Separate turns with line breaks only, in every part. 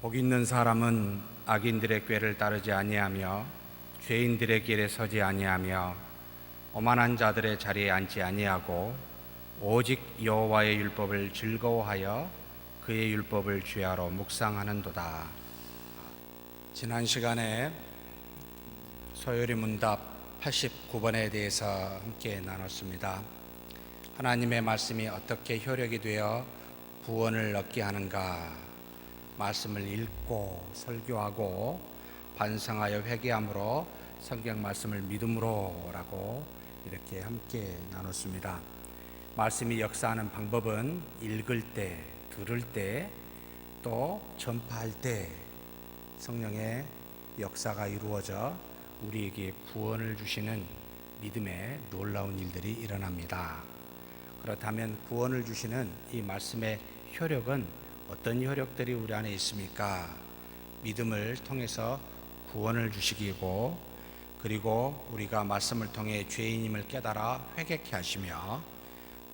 복 있는 사람은 악인들의 꾀를 따르지 아니하며 죄인들의 길에 서지 아니하며 오만한 자들의 자리에 앉지 아니하고 오직 여호와의 율법을 즐거워하여 그의 율법을 주야로 묵상하는도다. 지난 시간에 소요리 문답 89번에 대해서 함께 나눴습니다. 하나님의 말씀이 어떻게 효력이 되어 구원을 얻게 하는가, 말씀을 읽고 설교하고 반성하여 회개함으로 성경 말씀을 믿음으로 라고 이렇게 함께 나눴습니다. 말씀이 역사하는 방법은 읽을 때, 들을 때, 또 전파할 때 성령의 역사가 이루어져 우리에게 구원을 주시는 믿음의 놀라운 일들이 일어납니다. 그렇다면 구원을 주시는 이 말씀의 효력은 어떤 효력들이 우리 안에 있습니까? 믿음을 통해서 구원을 주시기고, 그리고 우리가 말씀을 통해 죄인임을 깨달아 회개케 하시며,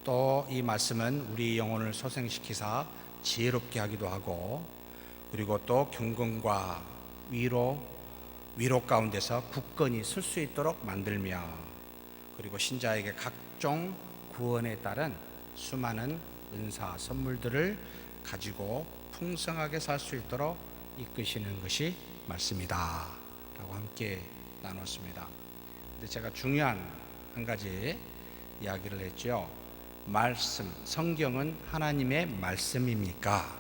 또 이 말씀은 우리 영혼을 소생시키사 지혜롭게 하기도 하고, 그리고 또 경건과 위로 가운데서 굳건히 설 수 있도록 만들며, 그리고 신자에게 각종 구원에 따른 수많은 은사 선물들을 가지고 풍성하게 살 수 있도록 이끄시는 것이 말씀이다 라고 함께 나눴습니다. 근데 제가 중요한 한 가지 이야기를 했죠. 말씀, 성경은 하나님의 말씀입니까?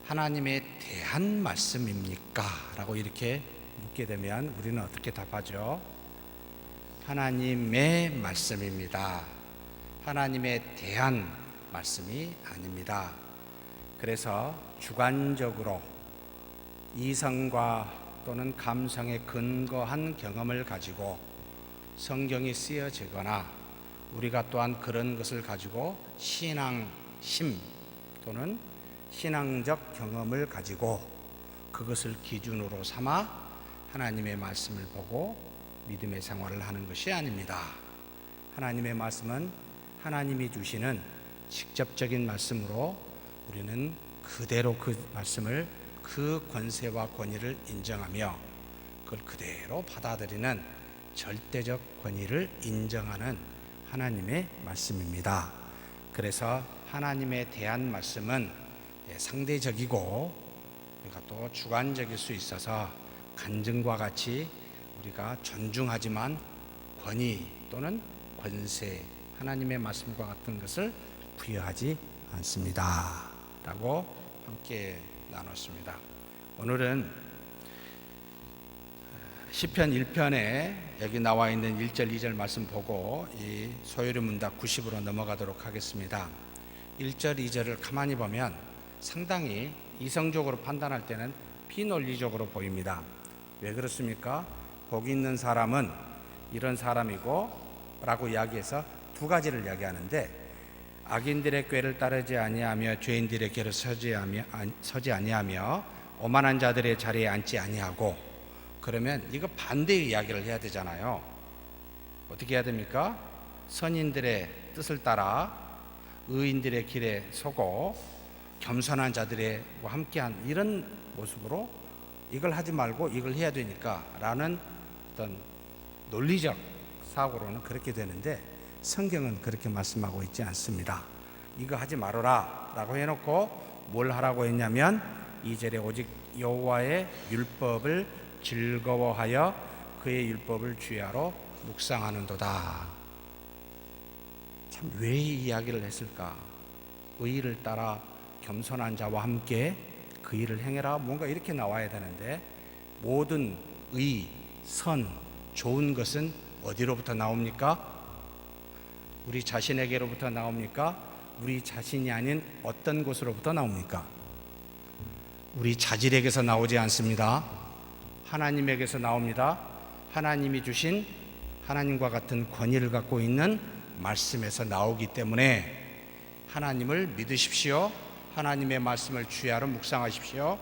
하나님에 대한 말씀입니까? 라고 이렇게 묻게 되면 우리는 어떻게 답하죠? 하나님의 말씀입니다. 하나님에 대한 말씀이 아닙니다. 그래서 주관적으로 이성과 또는 감성에 근거한 경험을 가지고 성경이 쓰여지거나 우리가 또한 그런 것을 가지고 신앙심 또는 신앙적 경험을 가지고 그것을 기준으로 삼아 하나님의 말씀을 보고 믿음의 생활을 하는 것이 아닙니다. 하나님의 말씀은 하나님이 주시는 직접적인 말씀으로 우리는 그대로 그 말씀을, 그 권세와 권위를 인정하며 그걸 그대로 받아들이는 절대적 권위를 인정하는 하나님의 말씀입니다. 그래서 하나님에 대한 말씀은 상대적이고 우리가 또 주관적일 수 있어서 간증과 같이 우리가 존중하지만 권위 또는 권세, 하나님의 말씀과 같은 것을 부여하지 않습니다 라고 함께 나눴습니다. 오늘은 시편 1편에 여기 나와 있는 1절 2절 말씀 보고 이 소요리 문답 90으로 넘어가도록 하겠습니다. 1절 2절을 가만히 보면 상당히 이성적으로 판단할 때는 비논리적으로 보입니다. 왜 그렇습니까? 복 있는 사람은 이런 사람이고 라고 이야기해서 두 가지를 이야기하는데, 악인들의 꾀를 따르지 아니하며 죄인들의 길을 서지 아니하며 오만한 자들의 자리에 앉지 아니하고, 그러면 이거 반대의 이야기를 해야 되잖아요. 어떻게 해야 됩니까? 선인들의 뜻을 따라 의인들의 길에 서고 겸손한 자들과 함께한 이런 모습으로 이걸 하지 말고 이걸 해야 되니까 라는 어떤 논리적 사고로는 그렇게 되는데, 성경은 그렇게 말씀하고 있지 않습니다. 이거 하지 말아라 라고 해놓고 뭘 하라고 했냐면 2절에 오직 여호와의 율법을 즐거워하여 그의 율법을 주야로 묵상하는도다. 참 왜 이 이야기를 했을까? 의를 따라 겸손한 자와 함께 그 일을 행해라, 뭔가 이렇게 나와야 되는데, 모든 의, 선, 좋은 것은 어디로부터 나옵니까? 우리 자신에게로부터 나옵니까? 우리 자신이 아닌 어떤 곳으로부터 나옵니까? 우리 자질에게서 나오지 않습니다. 하나님에게서 나옵니다. 하나님이 주신 하나님과 같은 권위를 갖고 있는 말씀에서 나오기 때문에 하나님을 믿으십시오. 하나님의 말씀을 주야로 묵상하십시오.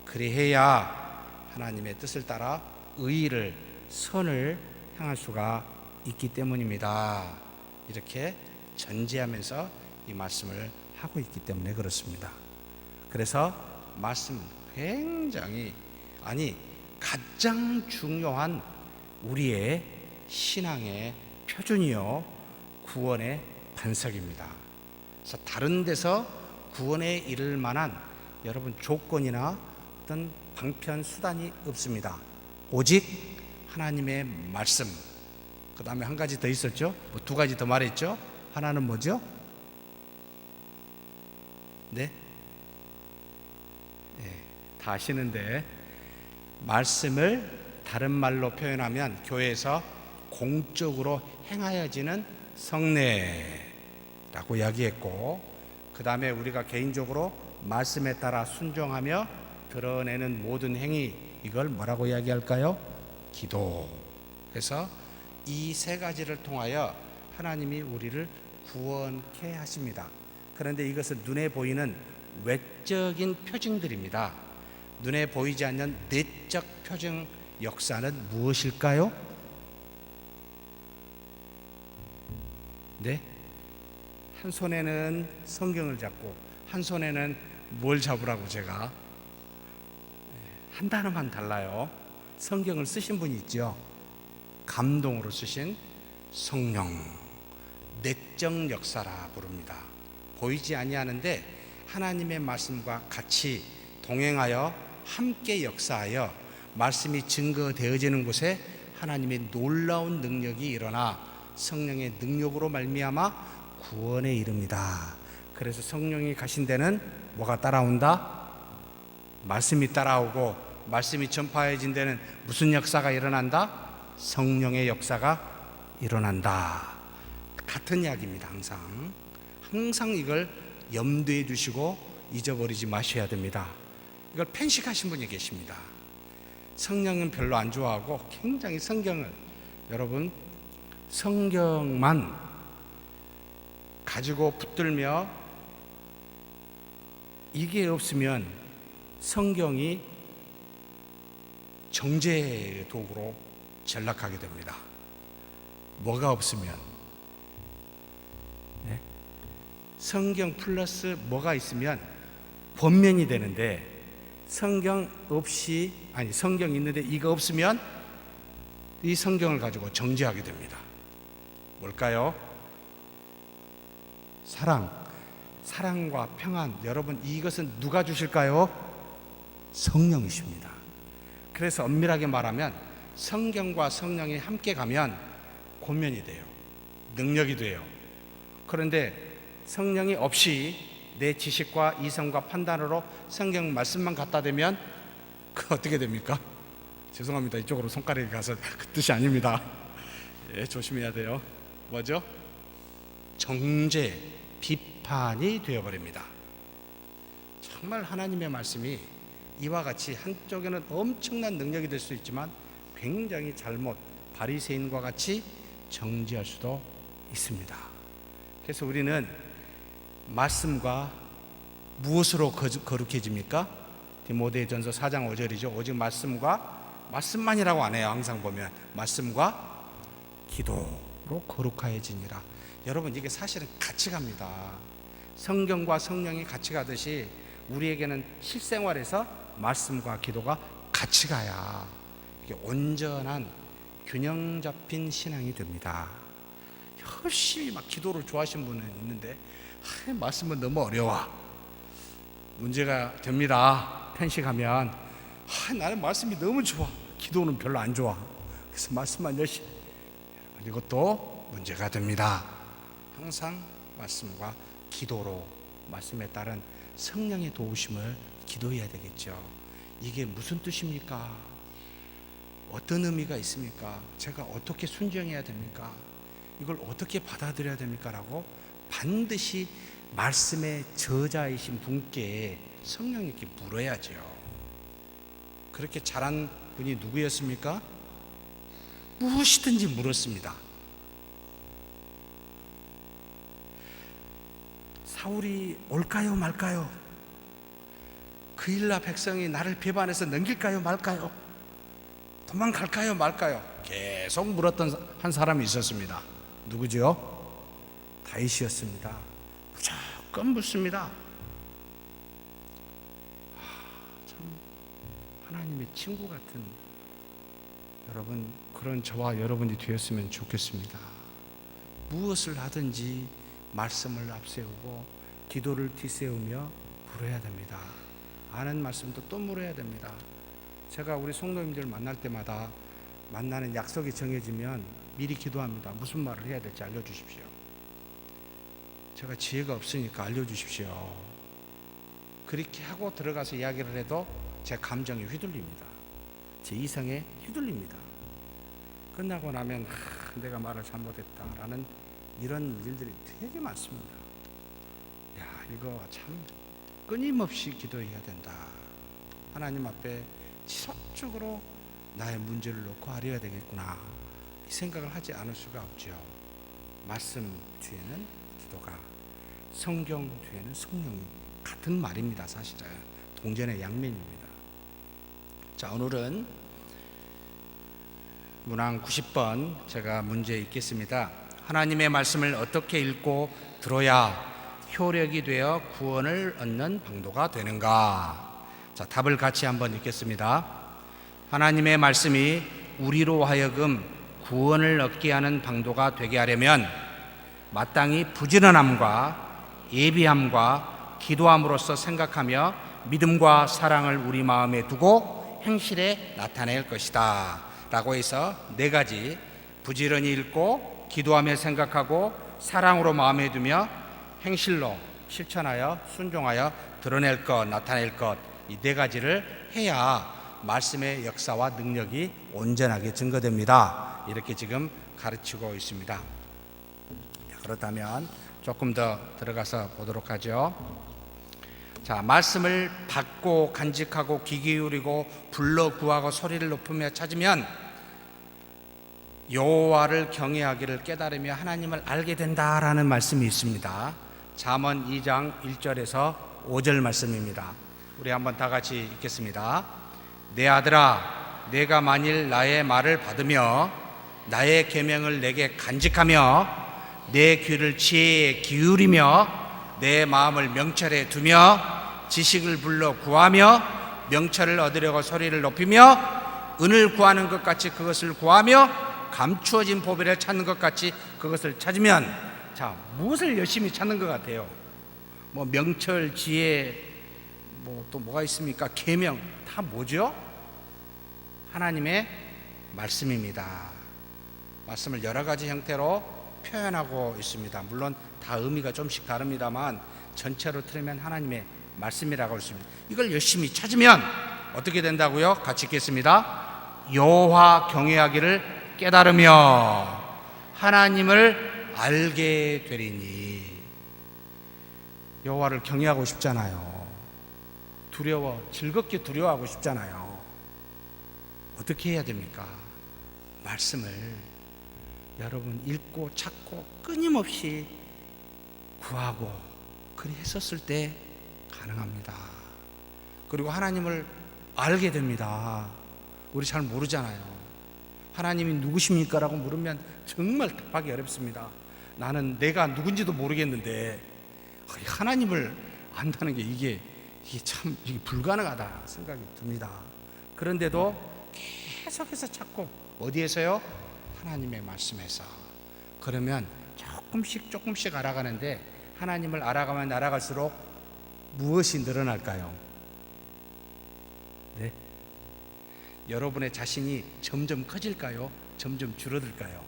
그리해야 하나님의 뜻을 따라 의를, 선을 향할 수가 있기 때문입니다. 이렇게 전제하면서 이 말씀을 하고 있기 때문에 그렇습니다. 그래서 말씀 굉장히, 아니 가장 중요한 우리의 신앙의 표준이요 구원의 반석입니다. 그래서 다른 데서 구원에 이를 만한 여러분 조건이나 어떤 방편 수단이 없습니다. 오직 하나님의 말씀. 그 다음에 한 가지 더 있었죠? 뭐 두 가지 더 말했죠? 하나는 뭐죠? 네? 다 아시는데, 말씀을 다른 말로 표현하면 교회에서 공적으로 행하여지는 성례라고 이야기했고, 그 다음에 우리가 개인적으로 말씀에 따라 순종하며 드러내는 모든 행위, 이걸 뭐라고 이야기할까요? 기도. 그래서 이 세 가지를 통하여 하나님이 우리를 구원케 하십니다. 그런데 이것은 눈에 보이는 외적인 표징들입니다. 눈에 보이지 않는 내적 표징 역사는 무엇일까요? 네? 한 손에는 성경을 잡고 한 손에는 뭘 잡으라고 제가 한 단어만 달라요. 성경을 쓰신 분이 있죠. 감동으로 쓰신 성령, 내적 역사라 부릅니다. 보이지 아니하는데 하나님의 말씀과 같이 동행하여 함께 역사하여 말씀이 증거되어지는 곳에 하나님의 놀라운 능력이 일어나 성령의 능력으로 말미암아 구원에 이릅니다. 그래서 성령이 가신 데는 뭐가 따라온다? 말씀이 따라오고, 말씀이 전파해진 데는 무슨 역사가 일어난다? 성령의 역사가 일어난다. 같은 이야기입니다. 항상 이걸 염두에 두시고 잊어버리지 마셔야 됩니다. 이걸 편식하신 분이 계십니다. 성령은 별로 안 좋아하고 굉장히 성경을, 여러분 성경만 가지고 붙들며 이게 없으면 성경이 정죄의 도구로 전락하게 됩니다. 뭐가 없으면, 네? 성경 플러스 뭐가 있으면 권면이 되는데, 성경 없이, 아니 성경 있는데 이거 없으면 이 성경을 가지고 정죄하게 됩니다. 뭘까요? 사랑과 평안. 여러분, 이것은 누가 주실까요? 성령이십니다. 그래서 엄밀하게 말하면 성경과 성령이 함께 가면 권면이 돼요. 능력이 돼요. 그런데 성령이 없이 내 지식과 이성과 판단으로 성경 말씀만 갖다 대면 그 어떻게 됩니까? 죄송합니다. 이쪽으로 손가락이 가서 그 뜻이 아닙니다. 예, 조심해야 돼요. 뭐죠? 정죄, 비판이 되어버립니다. 정말 하나님의 말씀이 이와 같이 한쪽에는 엄청난 능력이 될 수 있지만 굉장히 잘못, 바리새인과 같이 정죄할 수도 있습니다. 그래서 우리는 말씀과 무엇으로 거룩해집니까? 디모데전서 4장 5절이죠. 오직 말씀만이라고 안 해요. 항상 보면 말씀과 기도로 거룩하여지니라. 여러분, 이게 사실은 같이 갑니다. 성경과 성령이 같이 가듯이 우리에게는 실생활에서 말씀과 기도가 같이 가야 이게 온전한 균형 잡힌 신앙이 됩니다. 열심히 막 기도를 좋아하시는 분은 있는데 말씀은 너무 어려워. 문제가 됩니다. 편식하면 나는 말씀이 너무 좋아. 기도는 별로 안 좋아. 그래서 말씀만 열심히. 이것도 문제가 됩니다. 항상 말씀과 기도로, 말씀에 따른 성령의 도우심을 기도해야 되겠죠. 이게 무슨 뜻입니까? 어떤 의미가 있습니까? 제가 어떻게 순종해야 됩니까? 이걸 어떻게 받아들여야 됩니까? 라고 반드시 말씀의 저자이신 분께 성령님께 물어야죠. 그렇게 잘한 분이 누구였습니까? 무엇이든지 물었습니다. 사울이 올까요 말까요? 그일라 백성이 나를 배반해서 넘길까요 말까요? 도망갈까요 말까요? 계속 물었던 한 사람이 있었습니다. 누구죠? 다윗이었습니다. 무조건 묻습니다. 참 하나님의 친구 같은 여러분, 그런 저와 여러분이 되었으면 좋겠습니다. 무엇을 하든지 말씀을 앞세우고 기도를 뒤세우며 물어야 됩니다. 아는 말씀도 또 물어야 됩니다. 제가 우리 성도님들 만날 때마다 만나는 약속이 정해지면 미리 기도합니다. 무슨 말을 해야 될지 알려주십시오. 제가 지혜가 없으니까 알려주십시오. 그렇게 하고 들어가서 이야기를 해도 제 감정에 휘둘립니다. 제 이성에 휘둘립니다. 끝나고 나면 내가 말을 잘못했다라는 이런 일들이 되게 많습니다. 야, 이거 참 끊임없이 기도해야 된다. 하나님 앞에 지속적으로 나의 문제를 놓고 아뢰어야 되겠구나, 이 생각을 하지 않을 수가 없죠. 말씀 뒤에는 기도가, 성경 뒤에는 성령이 같은 말입니다. 사실은 동전의 양면입니다. 자, 오늘은 문항 90번 제가 문제 읽겠습니다. 하나님의 말씀을 어떻게 읽고 들어야 효력이 되어 구원을 얻는 방도가 되는가? 자, 답을 같이 한번 읽겠습니다. 하나님의 말씀이 우리로 하여금 구원을 얻게 하는 방도가 되게 하려면 마땅히 부지런함과 예비함과 기도함으로써 생각하며 믿음과 사랑을 우리 마음에 두고 행실에 나타낼 것이다 라고 해서 4가지, 부지런히 읽고 기도하며 생각하고 사랑으로 마음에 두며 행실로 실천하여 순종하여 드러낼 것, 나타낼 것, 이 4가지를 해야 말씀의 역사와 능력이 온전하게 증거됩니다. 이렇게 지금 가르치고 있습니다. 그렇다면 조금 더 들어가서 보도록 하죠. 자, 말씀을 받고 간직하고 귀 기울이고 불러 구하고 소리를 높이며 찾으면 여호와를 경외하기를 깨달으며 하나님을 알게 된다라는 말씀이 있습니다. 잠언 2장 1절에서 5절 말씀입니다. 우리 한번 다 같이 읽겠습니다. 내 아들아, 내가 만일 나의 말을 받으며 나의 계명을 내게 간직하며 내 귀를 지혜에 기울이며 내 마음을 명철에 두며 지식을 불러 구하며 명철을 얻으려고 소리를 높이며 은을 구하는 것 같이 그것을 구하며 감추어진 보배를 찾는 것 같이 그것을 찾으면, 자, 무엇을 열심히 찾는 것 같아요? 뭐 명철, 지혜, 뭐 또 뭐가 있습니까? 계명, 다 뭐죠? 하나님의 말씀입니다. 말씀을 여러 가지 형태로 표현하고 있습니다. 물론 다 의미가 좀씩 다릅니다만 전체로 틀으면 하나님의 말씀이라고 할 수 있습니다. 이걸 열심히 찾으면 어떻게 된다고요? 같이 읽겠습니다. 여호와 경외하기를 깨달으며 하나님을 알게 되리니. 여호와를 경외하고 싶잖아요. 즐겁게 두려워하고 싶잖아요. 어떻게 해야 됩니까? 말씀을 여러분 읽고 찾고 끊임없이 구하고 그리 했었을 때 가능합니다. 그리고 하나님을 알게 됩니다. 우리 잘 모르잖아요. 하나님이 누구십니까? 라고 물으면 정말 답하기 어렵습니다. 나는 내가 누군지도 모르겠는데 하나님을 안다는 게 이게 참 불가능하다 생각이 듭니다. 그런데도 계속해서 찾고, 어디에서요? 하나님의 말씀에서. 그러면 조금씩 알아가는데, 하나님을 알아가면 알아갈수록 무엇이 늘어날까요? 네? 여러분의 자신이 점점 커질까요? 점점 줄어들까요?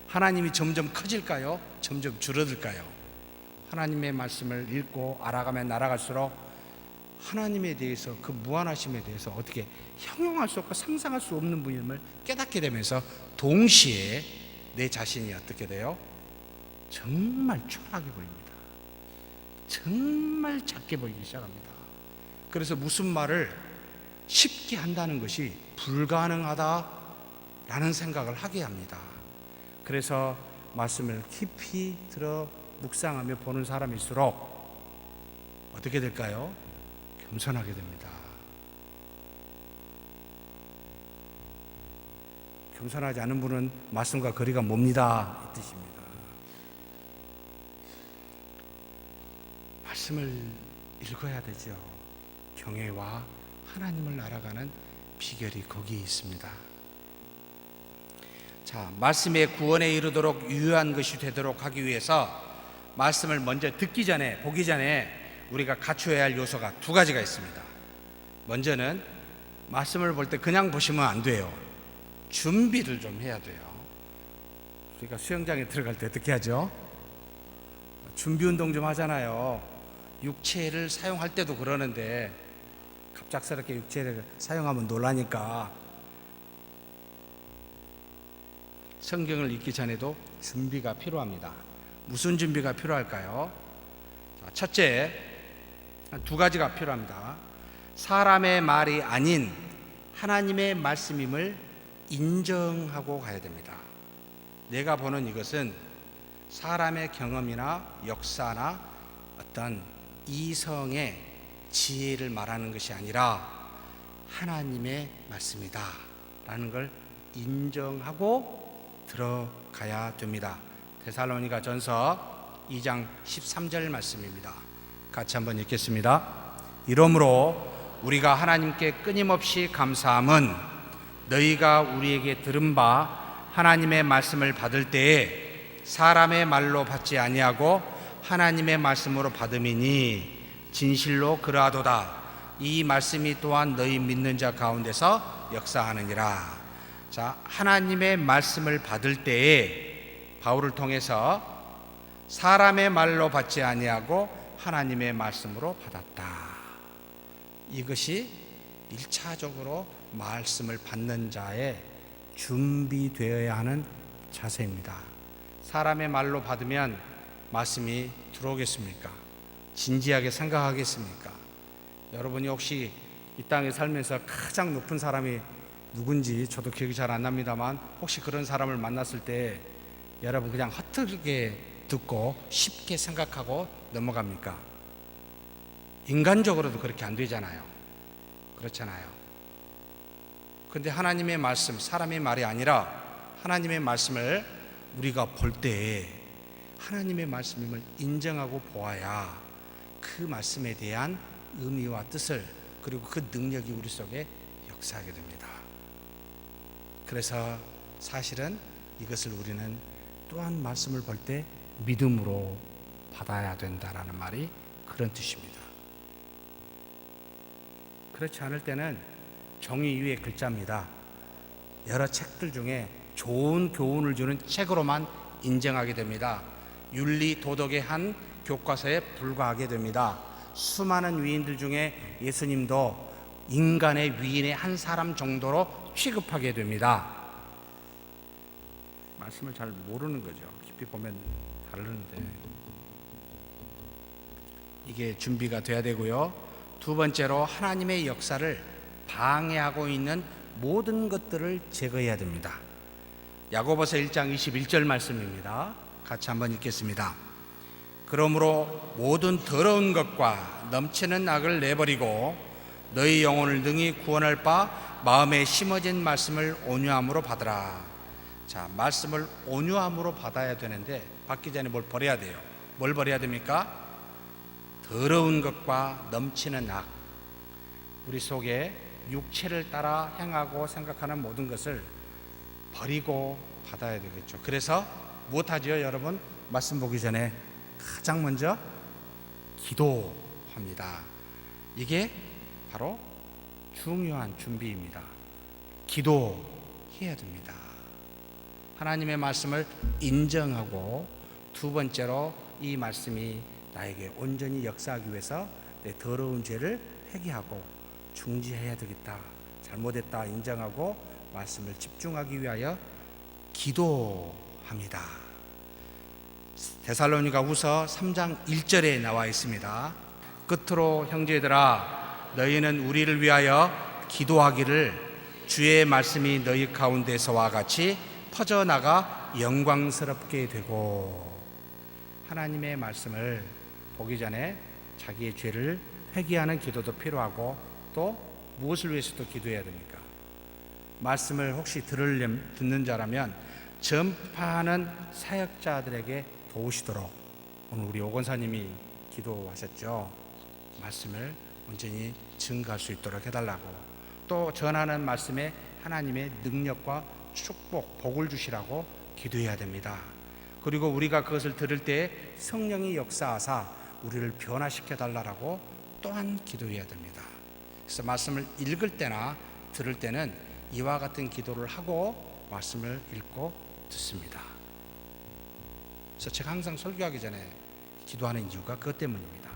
하나님이 점점 커질까요? 점점 줄어들까요? 하나님의 말씀을 읽고 알아가면 알아갈수록 하나님에 대해서, 그 무한하심에 대해서 어떻게 형용할 수 없고 상상할 수 없는 분임을 깨닫게 되면서 동시에 내 자신이 어떻게 돼요? 정말 초라하게 보입니다. 정말 작게 보이기 시작합니다. 그래서 무슨 말을 쉽게 한다는 것이 불가능하다라는 생각을 하게 합니다. 그래서 말씀을 깊이 들어 묵상하며 보는 사람일수록 어떻게 될까요? 겸손하게 됩니다. 겸손하지 않은 분은 말씀과 거리가 멉니다, 이 뜻입니다. 말씀을 읽어야 되죠. 경외와 하나님을 알아가는 비결이 거기에 있습니다. 자, 말씀의 구원에 이르도록 유효한 것이 되도록 하기 위해서 말씀을 먼저 듣기 전에, 보기 전에 우리가 갖춰야 할 요소가 두 가지가 있습니다. 먼저는 말씀을 볼 때 그냥 보시면 안 돼요. 준비를 좀 해야 돼요. 우리가 수영장에 들어갈 때 어떻게 하죠? 준비 운동 좀 하잖아요. 육체를 사용할 때도 그러는데 갑작스럽게 육체를 사용하면 놀라니까 성경을 읽기 전에도 준비가 필요합니다. 무슨 준비가 필요할까요? 첫째, 두 가지가 필요합니다. 사람의 말이 아닌 하나님의 말씀임을 인정하고 가야 됩니다. 내가 보는 이것은 사람의 경험이나 역사나 어떤 이성의 지혜를 말하는 것이 아니라 하나님의 말씀이다 라는 걸 인정하고 들어가야 됩니다. 데살로니가 전서 2장 13절 말씀입니다. 같이 한번 읽겠습니다. 이러므로 우리가 하나님께 끊임없이 감사함은 너희가 우리에게 들은 바 하나님의 말씀을 받을 때에 사람의 말로 받지 아니하고 하나님의 말씀으로 받음이니 진실로 그러하도다. 이 말씀이 또한 너희 믿는 자 가운데서 역사하느니라. 자, 하나님의 말씀을 받을 때에 바울을 통해서 사람의 말로 받지 아니하고 하나님의 말씀으로 받았다. 이것이 1차적으로 말씀을 받는 자의 준비되어야 하는 자세입니다. 사람의 말로 받으면 말씀이 들어오겠습니까? 진지하게 생각하겠습니까? 여러분이 혹시 이 땅에 살면서 가장 높은 사람이 누군지 저도 기억이 잘 안 납니다만 혹시 그런 사람을 만났을 때 여러분 그냥 헛되게 듣고 쉽게 생각하고 넘어갑니까? 인간적으로도 그렇게 안 되잖아요. 그렇잖아요. 그런데 하나님의 말씀, 사람의 말이 아니라 하나님의 말씀을 우리가 볼 때 하나님의 말씀임을 인정하고 보아야 그 말씀에 대한 의미와 뜻을 그리고 그 능력이 우리 속에 역사하게 됩니다. 그래서 사실은 이것을 우리는 또한 말씀을 볼 때 믿음으로 받아야 된다라는 말이 그런 뜻입니다. 그렇지 않을 때는 종이 위의 글자입니다. 여러 책들 중에 좋은 교훈을 주는 책으로만 인정하게 됩니다. 윤리 도덕의 한 교과서에 불과하게 됩니다. 수많은 위인들 중에 예수님도 인간의 위인의 한 사람 정도로 취급하게 됩니다. 말씀을 잘 모르는 거죠. 깊이 보면 다르는데 이게 준비가 돼야 되고요. 두 번째로 하나님의 역사를 방해하고 있는 모든 것들을 제거해야 됩니다. 야고보서 1장 21절 말씀입니다. 같이 한번 읽겠습니다. 그러므로 모든 더러운 것과 넘치는 악을 내버리고 너희 영혼을 능히 구원할 바 마음에 심어진 말씀을 온유함으로 받으라. 자, 말씀을 온유함으로 받아야 되는데 받기 전에 뭘 버려야 돼요. 뭘 버려야 됩니까? 더러운 것과 넘치는 악, 우리 속에 육체를 따라 행하고 생각하는 모든 것을 버리고 받아야 되겠죠. 그래서 무엇하지요, 여러분? 말씀 보기 전에 가장 먼저 기도합니다. 이게 바로 중요한 준비입니다. 기도해야 됩니다. 하나님의 말씀을 인정하고 두 번째로 이 말씀이 나에게 온전히 역사하기 위해서 내 더러운 죄를 회개하고 중지해야 되겠다. 잘못했다 인정하고 말씀을 집중하기 위하여 기도합니다. 데살로니가 후서 3장 1절에 나와 있습니다. 끝으로 형제들아 너희는 우리를 위하여 기도하기를 주의 말씀이 너희 가운데서와 같이 퍼져나가 영광스럽게 되고. 하나님의 말씀을 보기 전에 자기의 죄를 회개하는 기도도 필요하고 또 무엇을 위해서도 기도해야 됩니까? 말씀을 혹시 듣는 자라면 전파하는 사역자들에게 도우시도록 오늘 우리 오건사님이 기도하셨죠. 말씀을 온전히 증거할 수 있도록 해달라고, 또 전하는 말씀에 하나님의 능력과 축복, 복을 주시라고 기도해야 됩니다. 그리고 우리가 그것을 들을 때 성령이 역사하사 우리를 변화시켜 달라고 또한 기도해야 됩니다. 그래서 말씀을 읽을 때나 들을 때는 이와 같은 기도를 하고 말씀을 읽고 듣습니다. 그래서 제가 항상 설교하기 전에 기도하는 이유가 그것 때문입니다.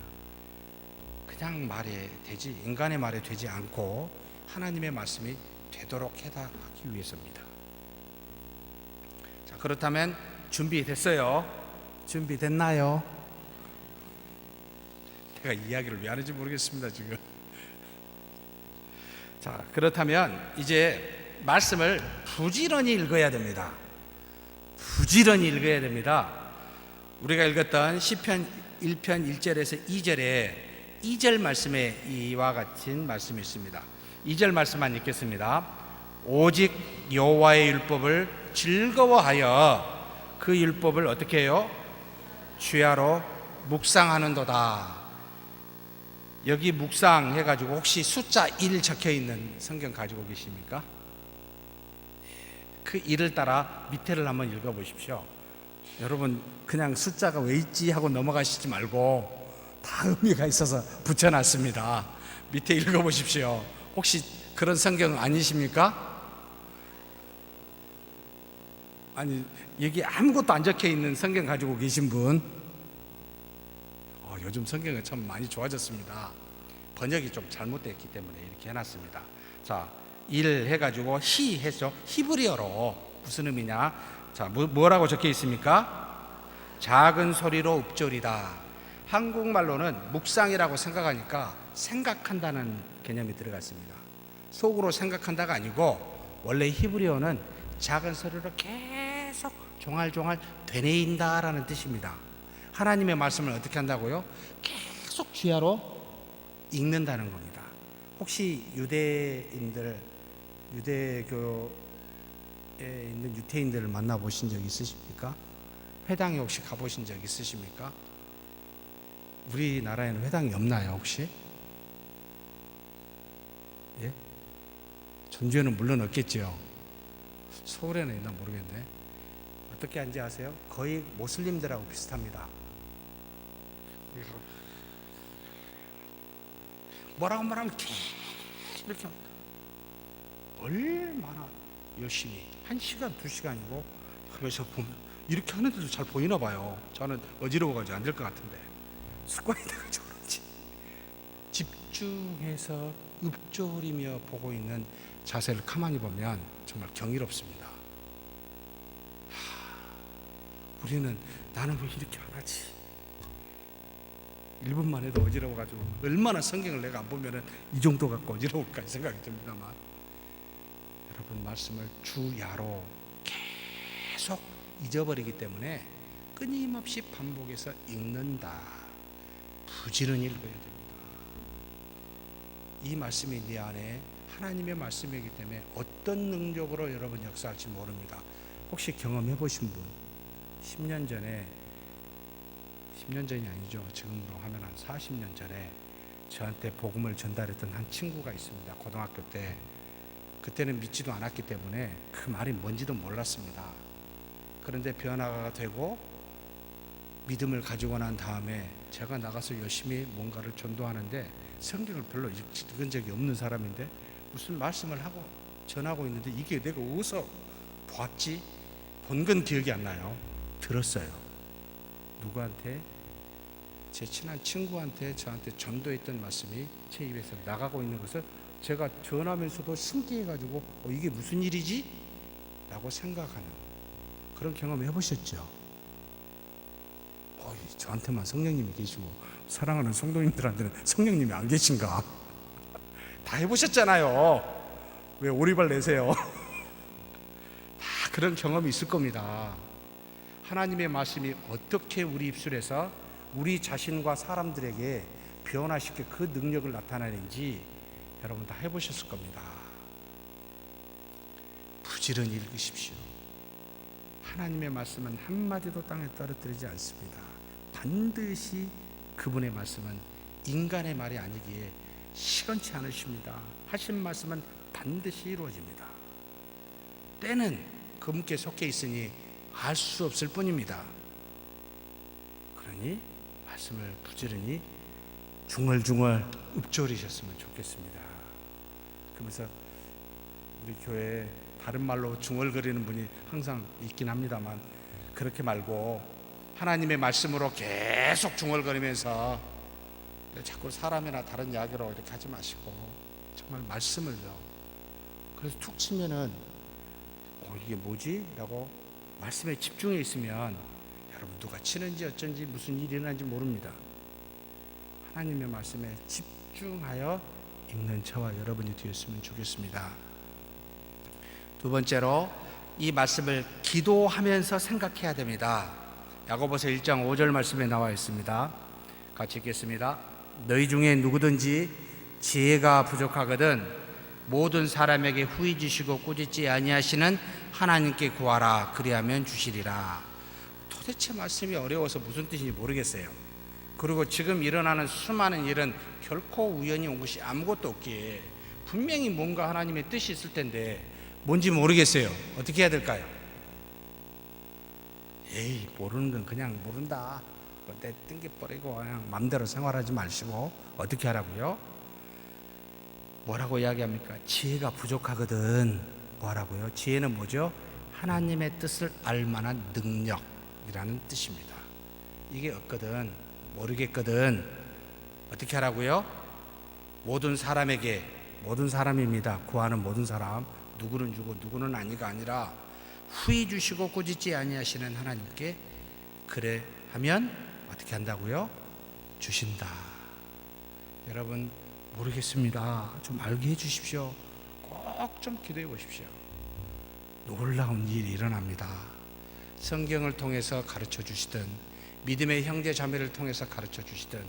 그냥 말에 되지, 인간의 말에 되지 않고 하나님의 말씀이 되도록 하기 위해서입니다. 자, 그렇다면 준비됐어요? 준비됐나요? 제가 이야기를 왜 하는지 모르겠습니다, 지금. 자, 그렇다면 이제 말씀을 부지런히 읽어야 됩니다. 부지런히 읽어야 됩니다. 우리가 읽었던 시편 1편 1절에서 2절에 2절 말씀에 이와 같은 말씀이 있습니다. 2절 말씀만 읽겠습니다. 오직 여호와의 율법을 즐거워하여 그 율법을 어떻게 해요? 주야로 묵상하는도다. 여기 묵상 해가지고 혹시 숫자 1 적혀 있는 성경 가지고 계십니까? 그 1을 따라 밑에를 한번 읽어 보십시오. 여러분 그냥 숫자가 왜 있지 하고 넘어가시지 말고 다 의미가 있어서 붙여놨습니다. 밑에 읽어 보십시오. 혹시 그런 성경 아니십니까? 아니 여기 아무것도 안 적혀 있는 성경 가지고 계신 분? 요즘 성경은 참 많이 좋아졌습니다. 번역이 좀 잘못됐기 때문에 이렇게 해놨습니다. 자, 1 해가지고 히 했죠. 히브리어로 무슨 의미냐? 자, 뭐라고 적혀 있습니까? 작은 소리로 읊조리다. 한국말로는 묵상이라고 생각하니까 생각한다는 개념이 들어갔습니다. 속으로 생각한다가 아니고 원래 히브리어는 작은 소리로 계속 종알종알 되뇌인다라는 뜻입니다. 하나님의 말씀을 어떻게 한다고요? 계속 주야로 읽는다는 겁니다. 혹시 유대교에 있는 유태인들을 만나보신 적 있으십니까? 회당에 혹시 가보신 적 있으십니까? 우리나라에는 회당이 없나요 혹시? 예? 전주에는 물론 없겠죠. 서울에는 있나 모르겠네. 어떻게 하는지 아세요? 거의 모슬림들하고 비슷합니다. 뭐라고 말하면 이렇게 합니다. 얼마나 열심히 1시간 2시간이고 하면서 보면 이렇게 하는데도 잘 보이나 봐요. 저는 어지러워가지고 안 될 것 같은데 습관이 돼가지고 그런지 집중해서 읊조리며 보고 있는 자세를 가만히 보면 정말 경이롭습니다. 우리는 나는 왜 이렇게 안 하지? 1분만 해도 어지러워가지고 얼마나 성경을 내가 안 보면은 이 정도 갖고 어지러울까 생각이 듭니다만, 여러분 말씀을 주야로 계속 잊어버리기 때문에 끊임없이 반복해서 읽는다. 부지런히 읽어야 됩니다. 이 말씀이 네 안에 하나님의 말씀이기 때문에 어떤 능력으로 여러분 역사할지 모릅니다. 혹시 경험해 보신 분? 10년 전에, 10년 전이 아니죠. 지금으로 하면 한 40년 전에 저한테 복음을 전달했던 한 친구가 있습니다. 고등학교 때. 그때는 믿지도 않았기 때문에 그 말이 뭔지도 몰랐습니다. 그런데 변화가 되고 믿음을 가지고 난 다음에 제가 나가서 열심히 뭔가를 전도하는데 성경을 별로 읽은 적이 없는 사람인데 무슨 말씀을 하고 전하고 있는데 이게 내가 어디서 봤지? 본 건 기억이 안 나요. 들었어요. 누구한테? 제 친한 친구한테 저한테 전도했던 말씀이 제 입에서 나가고 있는 것을 제가 전하면서도 신기해가지고 이게 무슨 일이지? 라고 생각하는 그런 경험 해보셨죠? 저한테만 성령님이 계시고 사랑하는 성도님들한테는 성령님이 안 계신가? 다 해보셨잖아요. 왜 오리발 내세요? 다 그런 경험이 있을 겁니다. 하나님의 말씀이 어떻게 우리 입술에서 우리 자신과 사람들에게 변화시켜 그 능력을 나타내는지 여러분 다 해보셨을 겁니다. 부지런히 읽으십시오. 하나님의 말씀은 한마디도 땅에 떨어뜨리지 않습니다. 반드시 그분의 말씀은 인간의 말이 아니기에 시건치 않으십니다. 하신 말씀은 반드시 이루어집니다. 때는 그분께 속해 있으니 알 수 없을 뿐입니다. 그러니 말씀을 부지런히 중얼중얼 읊조리셨으면 좋겠습니다. 그러면서 우리 교회에 다른 말로 중얼거리는 분이 항상 있긴 합니다만, 그렇게 말고 하나님의 말씀으로 계속 중얼거리면서 자꾸 사람이나 다른 이야기로 이렇게 하지 마시고 정말 말씀을요. 그래서 툭 치면은 이게 뭐지? 라고 말씀에 집중해 있으면 여러분 누가 치는지 어쩐지 무슨 일이 일어나는지 모릅니다. 하나님의 말씀에 집중하여 읽는 저와 여러분이 되었으면 좋겠습니다. 두 번째로 이 말씀을 기도하면서 생각해야 됩니다. 야고보서 1장 5절 말씀에 나와 있습니다. 같이 읽겠습니다. 너희 중에 누구든지 지혜가 부족하거든 모든 사람에게 후히 주시고 꾸짖지 아니하시는 하나님께 구하라. 그리하면 주시리라. 도대체 말씀이 어려워서 무슨 뜻인지 모르겠어요. 그리고 지금 일어나는 수많은 일은 결코 우연히 온 것이 아무것도 없기에 분명히 뭔가 하나님의 뜻이 있을 텐데 뭔지 모르겠어요. 어떻게 해야 될까요? 에이, 모르는 건 그냥 모른다. 내 땡겨버리고 그냥 마음대로 생활하지 마시고 어떻게 하라고요? 뭐라고 이야기합니까? 지혜가 부족하거든. 뭐라고요? 지혜는 뭐죠? 하나님의 뜻을 알만한 능력이라는 뜻입니다. 이게 없거든, 모르겠거든, 어떻게 하라고요? 모든 사람에게, 모든 사람입니다. 구하는 모든 사람, 누구는 주고 누구는 아니가 아니라 후히 주시고 꾸짖지 아니하시는 하나님께 그래 하면 어떻게 한다고요? 주신다. 여러분, 모르겠습니다. 좀 알게 해 주십시오. 꼭 좀 기도해 보십시오. 놀라운 일이 일어납니다. 성경을 통해서 가르쳐 주시든 믿음의 형제 자매를 통해서 가르쳐 주시든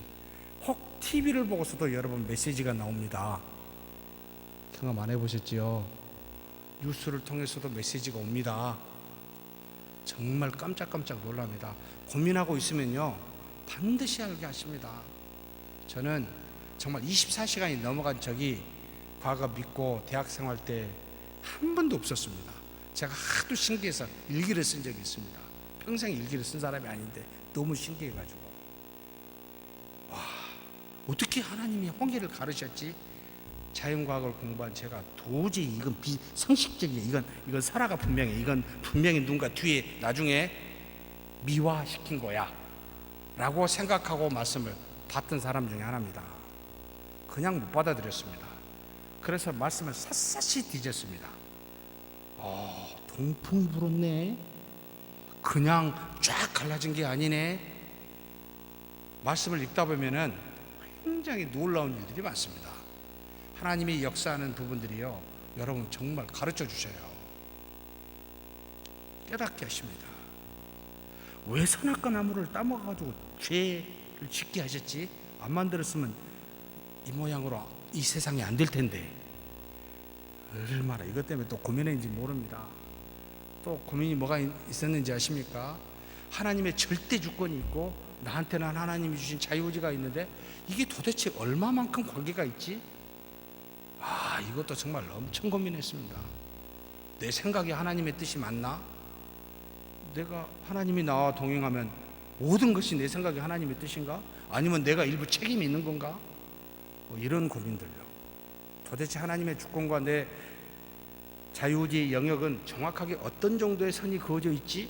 혹 TV를 보고서도 여러분 메시지가 나옵니다. 경험 안 해보셨지요? 뉴스를 통해서도 메시지가 옵니다. 정말 깜짝깜짝 놀랍니다. 고민하고 있으면요 반드시 알게 하십니다. 저는 정말 24시간이 넘어간 적이 과거 믿고 대학생활 때 한 번도 없었습니다. 제가 하도 신기해서 일기를 쓴 적이 있습니다. 평생 일기를 쓴 사람이 아닌데 너무 신기해가지고, 와, 어떻게 하나님이 홍해를 가르셨지? 자연과학을 공부한 제가 도저히 이건 비상식적이에요. 이건 살아가 분명해. 이건 분명히 누군가 뒤에 나중에 미화시킨 거야 라고 생각하고 말씀을 받던 사람 중에 하나입니다. 그냥 못 받아들였습니다. 그래서 말씀을 샅샅이 뒤졌습니다. 동풍이 불었네. 그냥 쫙 갈라진 게 아니네. 말씀을 읽다 보면은 굉장히 놀라운 일들이 많습니다. 하나님이 역사하는 부분들이요, 여러분 정말 가르쳐 주셔요. 깨닫게 하십니다. 왜 선악과 나무를 따먹어가지고 죄를 짓게 하셨지? 안 만들었으면 이 모양으로 이 세상이 안 될 텐데. 얼마나 이것 때문에 또 고민했는지 모릅니다. 또 고민이 뭐가 있었는지 아십니까? 하나님의 절대 주권이 있고 나한테는 하나님이 주신 자유의지가 있는데 이게 도대체 얼마만큼 관계가 있지? 이것도 정말 엄청 고민했습니다. 내 생각이 하나님의 뜻이 맞나? 내가 하나님이 나와 동행하면 모든 것이 내 생각이 하나님의 뜻인가? 아니면 내가 일부 책임이 있는 건가? 이런 고민들요. 도대체 하나님의 주권과 내 자유의지의 영역은 정확하게 어떤 정도의 선이 그어져 있지?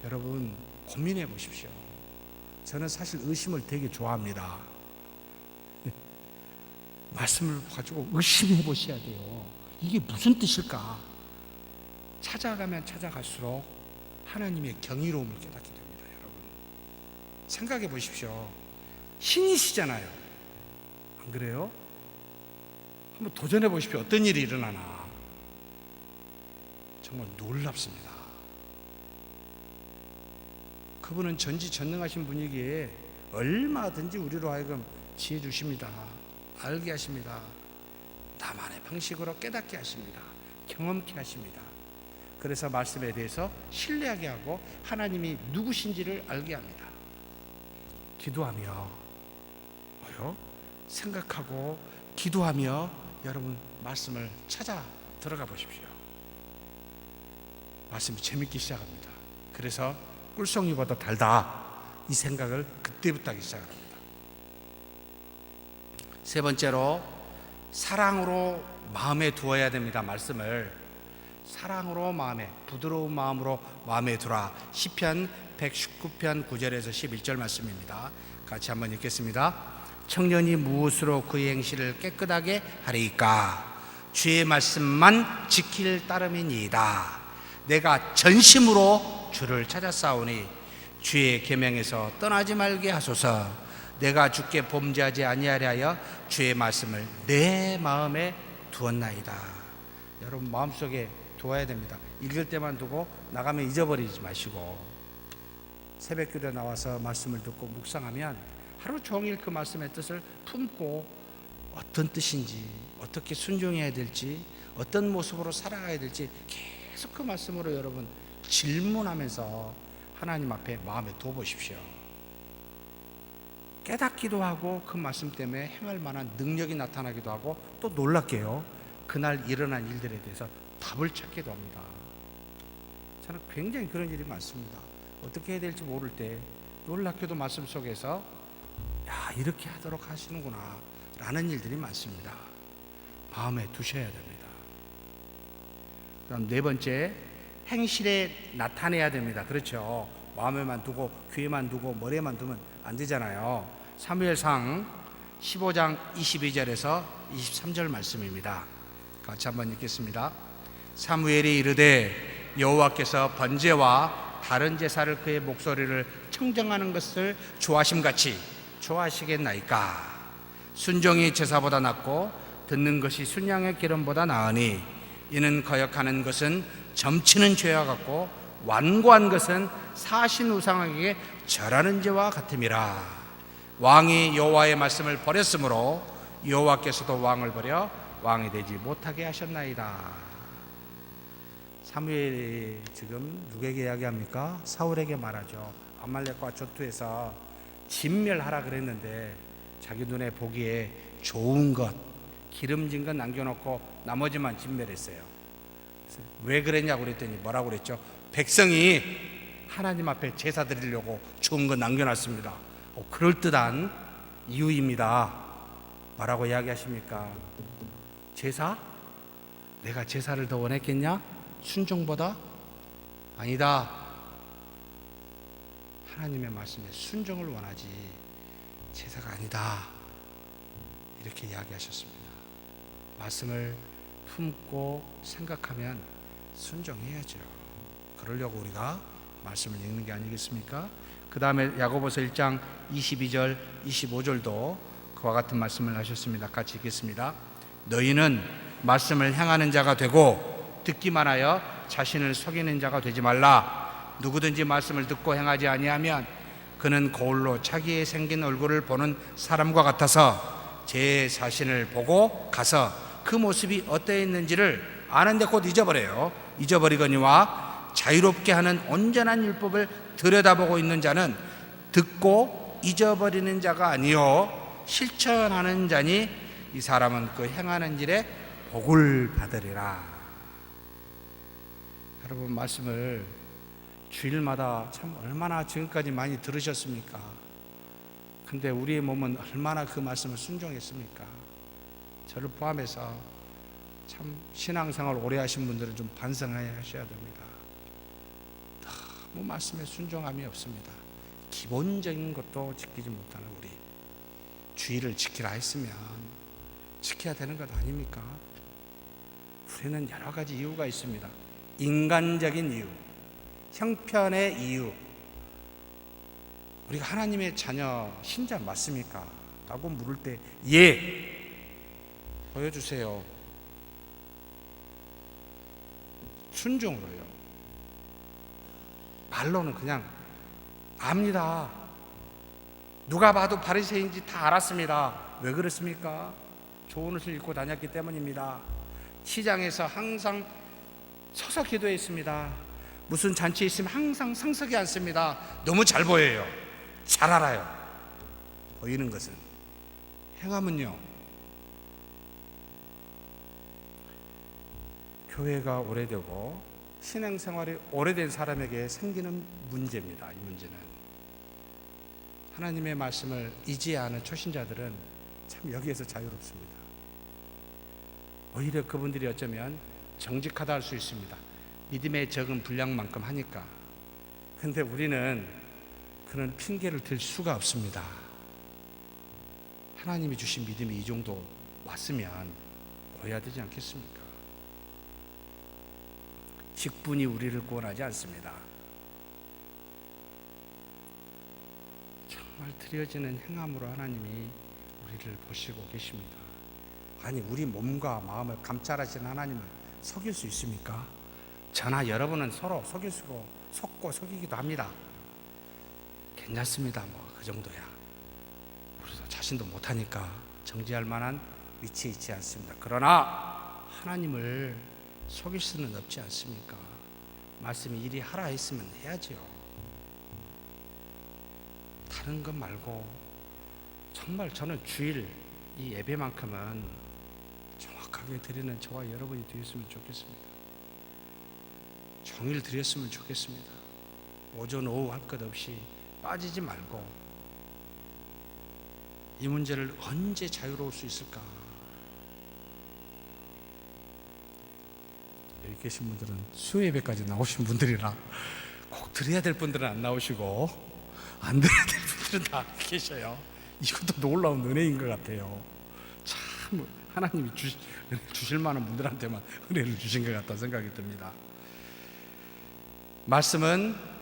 여러분 고민해 보십시오. 저는 사실 의심을 되게 좋아합니다. 말씀을 가지고 의심해 보셔야 돼요. 이게 무슨 뜻일까? 찾아가면 찾아갈수록 하나님의 경이로움을 깨닫게 됩니다. 여러분 생각해 보십시오. 신이시잖아요. 안 그래요? 한번 도전해 보십시오. 어떤 일이 일어나나. 정말 놀랍습니다. 그분은 전지전능하신 분이기에 얼마든지 우리로 하여금 지혜 주십니다. 알게 하십니다. 나만의 방식으로 깨닫게 하십니다. 경험케 하십니다. 그래서 말씀에 대해서 신뢰하게 하고 하나님이 누구신지를 알게 합니다. 기도하며 생각하고 기도하며 여러분 말씀을 찾아 들어가 보십시오. 말씀이 재밌기 시작합니다. 그래서 꿀송이보다 달다, 이 생각을 그때부터 하기 시작합니다. 세 번째로, 사랑으로 마음에 두어야 됩니다. 말씀을 사랑으로 마음에, 부드러운 마음으로 마음에 두라. 시편 119편 9절에서 11절 말씀입니다. 같이 한번 읽겠습니다. 청년이 무엇으로 그의 행실을 깨끗하게 하리이까? 주의 말씀만 지킬 따름이니이다. 내가 전심으로 주를 찾았사오니 주의 계명에서 떠나지 말게 하소서. 내가 주께 범죄하지 아니하려 하여 주의 말씀을 내 마음에 두었나이다. 여러분 마음속에 두어야 됩니다. 읽을 때만 두고 나가면 잊어버리지 마시고, 새벽기도에 나와서 말씀을 듣고 묵상하면 하루 종일 그 말씀의 뜻을 품고 어떤 뜻인지, 어떻게 순종해야 될지, 어떤 모습으로 살아가야 될지 계속 그 말씀으로 여러분 질문하면서 하나님 앞에 마음에 두어보십시오. 깨닫기도 하고 그 말씀 때문에 행할 만한 능력이 나타나기도 하고, 또 놀랍게요, 그날 일어난 일들에 대해서 답을 찾기도 합니다. 저는 굉장히 그런 일이 많습니다. 어떻게 해야 될지 모를 때 놀랍게도 말씀 속에서 야, 이렇게 하도록 하시는구나 라는 일들이 많습니다. 마음에 두셔야 됩니다. 그럼 네 번째, 행실에 나타내야 됩니다. 그렇죠? 마음에만 두고 귀에만 두고 머리에만 두면 안 되잖아요. 사무엘상 15장 22절에서 23절 말씀입니다. 같이 한번 읽겠습니다. 사무엘이 이르되 여호와께서 번제와 다른 제사를 그의 목소리를 청정하는 것을 좋아하심같이 좋아하시겠나이까? 순종이 제사보다 낫고 듣는 것이 순양의 기름보다 나으니 이는 거역하는 것은 점치는 죄와 같고 완고한 것은 사신 우상에게 절하는 죄와 같음이라. 왕이 여호와의 말씀을 버렸으므로 여호와께서도 왕을 버려 왕이 되지 못하게 하셨나이다. 사무엘이 지금 누구에게 이야기합니까? 사울에게 말하죠. 아말렉과 전투에서 진멸하라 그랬는데 자기 눈에 보기에 좋은 것, 기름진 것 남겨놓고 나머지만 진멸했어요. 왜 그랬냐고 그랬더니 뭐라고 그랬죠? 백성이 하나님 앞에 제사 드리려고 좋은 거 남겨놨습니다. 그럴듯한 이유입니다. 뭐라고 이야기하십니까? 제사? 내가 제사를 더 원했겠냐? 순종보다? 아니다. 하나님의 말씀에 순종을 원하지 제사가 아니다. 이렇게 이야기하셨습니다. 말씀을 품고 생각하면 순종해야죠. 그러려고 우리가 말씀을 읽는 게 아니겠습니까? 그 다음에 야고보서 1장 22절 25절도 그와 같은 말씀을 하셨습니다. 같이 읽겠습니다. 너희는 말씀을 행하는 자가 되고 듣기만 하여 자신을 속이는 자가 되지 말라. 누구든지 말씀을 듣고 행하지 아니하면 그는 거울로 자기의 생긴 얼굴을 보는 사람과 같아서 제 자신을 보고 가서 그 모습이 어떠해 있는지를 아는데 곧 잊어버려요. 잊어버리거니와 자유롭게 하는 온전한 율법을 들여다보고 있는 자는 듣고 잊어버리는 자가 아니요 실천하는 자니 이 사람은 그 행하는 일에 복을 받으리라. 여러분 말씀을 주일마다 참 얼마나 지금까지 많이 들으셨습니까? 근데 우리의 몸은 얼마나 그 말씀을 순종했습니까? 저를 포함해서 참 신앙생활 오래 하신 분들은 좀 반성해야 하셔야 됩니다. 너무 말씀에 순종함이 없습니다. 기본적인 것도 지키지 못하는 우리, 주의를 지키라 했으면 지켜야 되는 것 아닙니까? 우리는 여러 가지 이유가 있습니다. 인간적인 이유, 형편의 이유. 우리가 하나님의 자녀, 신자 맞습니까? 라고 물을 때 예, 보여주세요. 순종으로요. 말로는 그냥 압니다. 누가 봐도 바리새인지 다 알았습니다. 왜 그렇습니까? 좋은 옷을 입고 다녔기 때문입니다. 시장에서 항상 서서 기도했습니다. 무슨 잔치 있으면 항상 상석에 앉습니다. 너무 잘 보여요. 잘 알아요. 보이는 것은 행함은요, 교회가 오래되고 신앙생활이 오래된 사람에게 생기는 문제입니다. 이 문제는 하나님의 말씀을 이지하는 초신자들은 참 여기에서 자유롭습니다. 오히려 그분들이 어쩌면 정직하다 할 수 있습니다. 믿음의 적은 분량만큼 하니까. 근데 우리는 그런 핑계를 들 수가 없습니다. 하나님이 주신 믿음이 이 정도 왔으면 보여야 되지 않겠습니까? 직분이 우리를 구원하지 않습니다. 정말 드려지는 행함으로 하나님이 우리를 보시고 계십니다. 아니, 우리 몸과 마음을 감찰하시는 하나님을 속일 수 있습니까? 저나 여러분은 서로 속고 속이기도 합니다. 괜찮습니다. 그 정도야. 우리도 자신도 못하니까 정지할 만한 위치에 있지 않습니다. 그러나 하나님을 속일 수는 없지 않습니까? 말씀이 이리 하라 했으면 해야죠. 다른 것 말고 정말 저는 주일 이 예배만큼은 정확하게 드리는 저와 여러분이 되었으면 좋겠습니다. 종일 드렸으면 좋겠습니다. 오전 오후 할 것 없이 빠지지 말고 이 문제를 언제 자유로울 수 있을까? 여기 계신 분들은 수요예배까지 나오신 분들이라 꼭 드려야 될 분들은 안 나오시고 안 드려야 될 분들은 다 계셔요. 이것도 놀라운 은혜인 것 같아요. 참 하나님이 주실 만한 분들한테만 은혜를 주신 것 같다 생각이 듭니다. 말씀은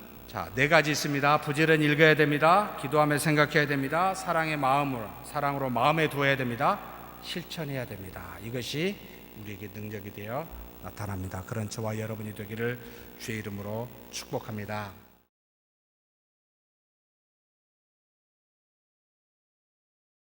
네 가지 있습니다. 부지런히 읽어야 됩니다. 기도하며 생각해야 됩니다. 사랑으로 마음에 두어야 됩니다. 실천해야 됩니다. 이것이 우리에게 능력이 되어 나타납니다. 그런 저와 여러분이 되기를 주의 이름으로 축복합니다.